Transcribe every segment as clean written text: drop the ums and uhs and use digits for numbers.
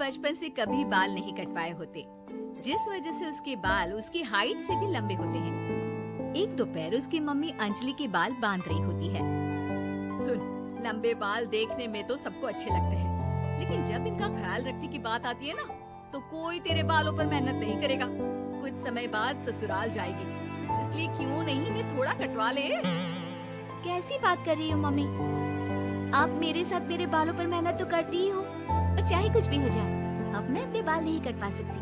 बचपन से कभी बाल नहीं कटवाए होते, जिस वजह से उसके बाल उसकी हाइट से भी लंबे होते हैं। एक दोपहर उसकी मम्मी अंजलि के बाल बांध रही होती है। सुन, लंबे बाल देखने में तो सबको अच्छे लगते हैं, लेकिन जब इनका ख्याल रखने की बात आती है ना, तो कोई तेरे बालों पर मेहनत नहीं करेगा। कुछ समय बाद ससुराल जाएगी, इसलिए क्यों नहीं इन्हें थोड़ा कटवा ले। कैसी बात कर रही हो मम्मी? आप मेरे साथ मेरे बालों पर मेहनत तो करती ही हो, और चाहे कुछ भी हो जाए, अब मैं अपने बाल नहीं कटवा सकती।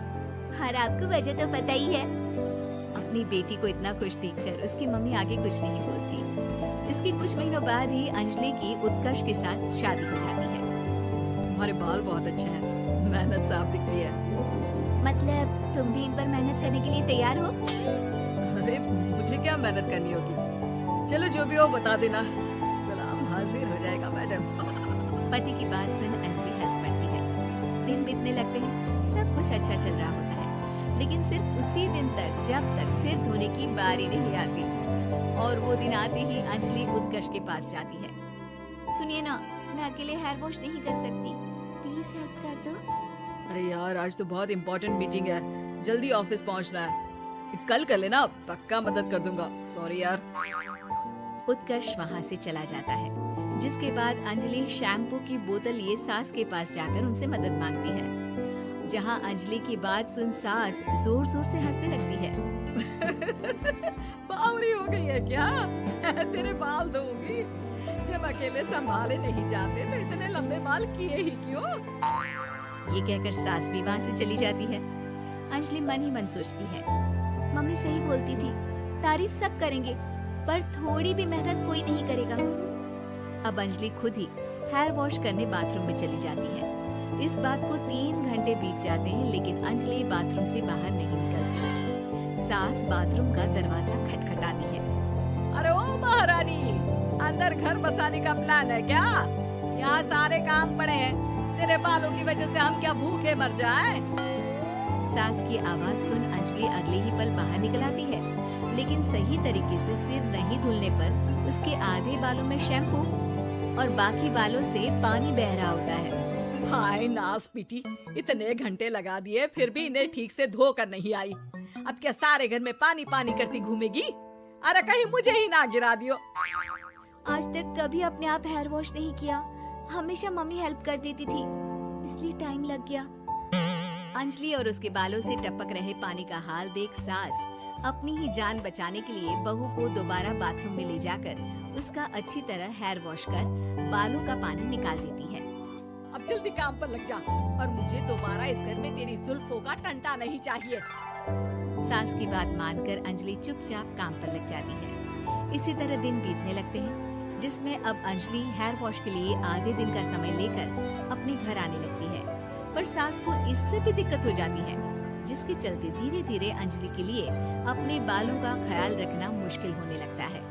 और आपको वजह तो पता ही है। अपनी बेटी को इतना खुश देखकर उसकी मम्मी आगे कुछ नहीं बोलती। इसके कुछ महीनों बाद ही अंजलि की उत्कर्ष के साथ शादी हो जाती है। तुम्हारे बाल बहुत अच्छे हैं, मेहनत साफ दिखती है। मतलब तुम भी इन पर मेहनत करने के लिए तैयार हो? अरे मुझे क्या मेहनत करनी होगी, चलो जो भी हो बता देना, गुलाम हाजिर हो जाएगा मैडम। पति की बात सुन अंजलि हंस पड़ती है। दिन बीतने लगते हैं, सब कुछ अच्छा चल रहा होता है, लेकिन सिर्फ उसी दिन तक जब तक सिर धोने की बारी नहीं आती। और वो दिन आते ही अंजलि उत्कर्ष के पास जाती है। सुनिए ना, मैं अकेले हेयर वॉश नहीं कर सकती, प्लीज हेल्प कर दो। अरे यार, आज तो बहुत इम्पोर्टेंट मीटिंग है, जल्दी ऑफिस पहुंचना है। कल कर लेना, पक्का मदद कर दूंगा। सॉरी यार। उत्कर्ष वहाँ से चला जाता है, जिसके बाद अंजलि शैम्पू की बोतल लिए सास के पास जाकर उनसे मदद मांगती है। जहाँ अंजलि की बात सुन सास जोर जोर से हंसने लगती है। बावली हो गई है क्या? तेरे बाल धोऊंगी, जब अकेले संभाले नहीं जाते तो इतने लंबे बाल किए ही क्यों? ये कहकर सास भी वहाँ से चली जाती है। अंजलि मन ही मन सोचती है, मम्मी सही बोलती थी, तारीफ सब करेंगे, पर थोड़ी भी मेहनत कोई नहीं करेगा। अब अंजलि खुद ही हेयर वॉश करने बाथरूम में चली जाती है। इस बात को 3 घंटे बीत जाते हैं, लेकिन अंजलि बाथरूम से बाहर नहीं निकलती। सास बाथरूम का दरवाजा खटखटाती है। अरे ओ महारानी, अंदर घर बसाने का प्लान है क्या? यहाँ सारे काम पड़े हैं, तेरे बालों की वजह से हम क्या भूखे मर जाए? सास की आवाज सुन अंजलि अगले ही पल बाहर निकल आती है, लेकिन सही तरीके से सिर नहीं धुलने पर उसके आधे बालों में शैम्पू और बाकी बालों से पानी बह रहा होता है। हाय नास पीटी, इतने घंटे लगा दिए फिर भी इन्हें ठीक से धो कर नहीं आई। अब क्या सारे घर में पानी पानी करती घूमेगी? अरे कहीं मुझे ही ना गिरा दियो। आज तक कभी अपने आप हेयर वॉश नहीं किया, हमेशा मम्मी हेल्प कर देती थी, इसलिए टाइम लग गया। अंजलि और उसके बालों से टपक रहे पानी का हाल देख सास अपनी ही जान बचाने के लिए बहू को दोबारा बाथरूम में ले जाकर उसका अच्छी तरह हेयर वॉश कर बालों का पानी निकाल देती है। अब जल्दी काम पर लग जा, और मुझे दोबारा इस घर में तेरी जुल्फों का टंटा नहीं चाहिए। सास की बात मानकर अंजलि चुपचाप काम पर लग जाती है। इसी तरह दिन बीतने लगते हैं, जिसमें अब अंजलि हेयर वॉश के लिए आधे दिन का समय लेकर अपने घर आने लगती है, पर सास को इससे भी दिक्कत हो जाती है, जिसके चलते धीरे धीरे अंजलि के लिए अपने बालों का ख्याल रखना मुश्किल होने लगता है।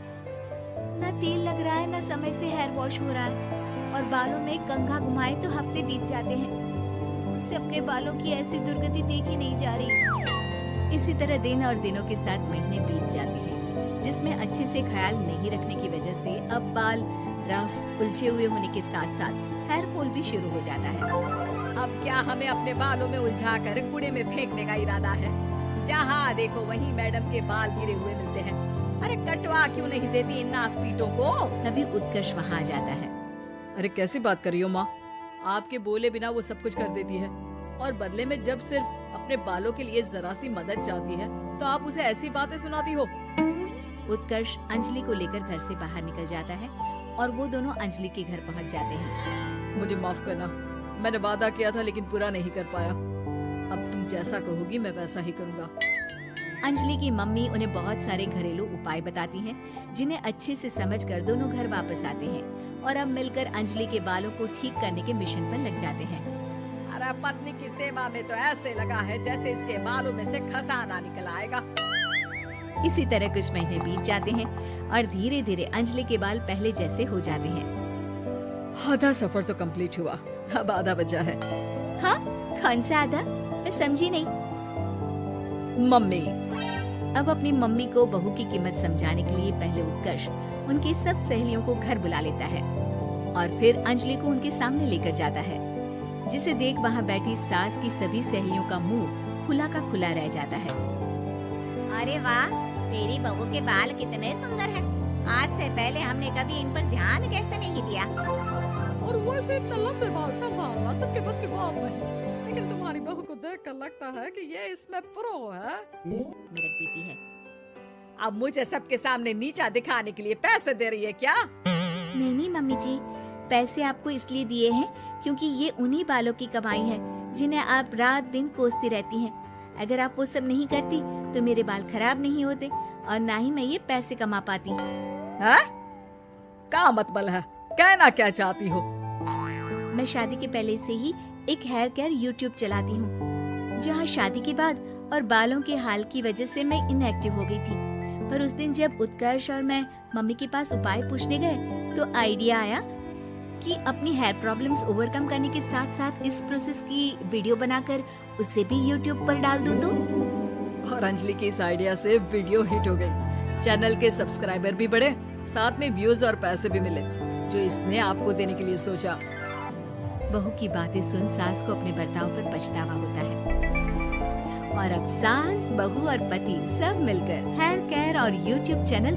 न तेल लग रहा है, न समय से हेयर वॉश हो रहा है, और बालों में कंघा घुमाए तो हफ्ते बीत जाते हैं। मुझसे अपने बालों की ऐसी दुर्गति देखी नहीं जा रही। इसी तरह दिन और दिनों के साथ महीने बीत जाते हैं, जिसमें अच्छे से ख्याल नहीं रखने की वजह से अब बाल रफ उलझे हुए होने के साथ साथ हेयर फॉल भी शुरू हो जाता है। अब क्या हमें अपने बालों में उलझा कर कूड़े में फेंकने का इरादा है? जहाँ देखो वहीं मैडम के बाल गिरे हुए मिलते हैं। अरे कटवा क्यों नहीं देती इन नासपीटों को? तभी उत्कर्ष वहाँ जाता है। अरे कैसी बात कर रही हो माँ, आपके बोले बिना वो सब कुछ कर देती है, और बदले में जब सिर्फ अपने बालों के लिए जरा सी मदद चाहती है तो आप उसे ऐसी बातें सुनाती हो। उत्कर्ष अंजलि को लेकर घर से बाहर निकल जाता है और वो दोनों अंजलि के घर पहुंच जाते हैं। मुझे माफ करना, मैंने वादा किया था लेकिन पूरा नहीं कर पाया। अब तुम जैसा कहोगी मैं वैसा ही करूँगा। अंजलि की मम्मी उन्हें बहुत सारे घरेलू उपाय बताती हैं, जिन्हें अच्छे से समझकर दोनों घर वापस आते हैं और अब मिलकर अंजलि के बालों को ठीक करने के मिशन पर लग जाते हैं। अरे पत्नी की सेवा में तो ऐसे लगा है जैसे इसके बालों में से खजाना निकल आएगा। इसी तरह कुछ महीने बीत जाते हैं और धीरे धीरे अंजलि के बाल पहले जैसे हो जाते हैं। आधा सफर तो कंप्लीट हुआ, अब आधा बचा है। हाँ, कौन सा आधा? मैं समझी नहीं। मम्मी। अब अपनी मम्मी को बहू की कीमत समझाने के लिए पहले उत्कर्ष उनकी सब सहेलियों को घर बुला लेता है और फिर अंजलि को उनके सामने लेकर जाता है। जिसे देख वहाँ बैठी सास की सभी सहेलियों का मुंह खुला का खुला रह जाता है। अरे वाह, तेरी बहू के बाल कितने सुंदर हैं। आज से पहले हमने कभी इन पर ध्यान कैसे नहीं दिया। और वैसे इतना लंबे बाल संभालना सबके बस की बात नहीं, लेकिन तुम्हारी बहू को देखकर लगता है कि ये इसमें प्रो है। मिनट बीती है। अब मुझे सबके सामने नीचा दिखाने के लिए पैसे दे रही है क्या? नहीं नहीं मम्मी जी, पैसे आपको इसलिए दिए हैं क्योंकि ये उन्हीं बालों की कमाई है जिन्हें आप रात दिन कोसती रहती हैं। अगर आप वो सब नहीं करती तो मेरे बाल खराब नहीं होते और ना ही मैं ये पैसे कमा पाती। है? क्या मतलब है? कहना क्या चाहती हो? मैं शादी के पहले से ही एक हेयर केयर यूट्यूब चलाती हूँ, जहाँ शादी के बाद और बालों के हाल की वजह से मैं इनएक्टिव हो गई थी। पर उस दिन जब उत्कर्ष और मैं मम्मी के पास उपाय पूछने गए तो आइडिया आया कि अपनी हेयर प्रॉब्लम्स ओवरकम करने के साथ साथ इस प्रोसेस की वीडियो बनाकर उसे भी यूट्यूब पर डाल दूं तो। और अंजलि की इस आइडिया से वीडियो हिट हो गई, चैनल के सब्सक्राइबर भी बढ़े, साथ में व्यूज और पैसे भी मिले जो इसने आपको देने के लिए सोचा। बहू की बातें सुन सास को अपने बर्ताव पर पछतावा होता है और अब सास, बहू और पति सब मिलकर हेयर केयर और यूट्यूब चैनल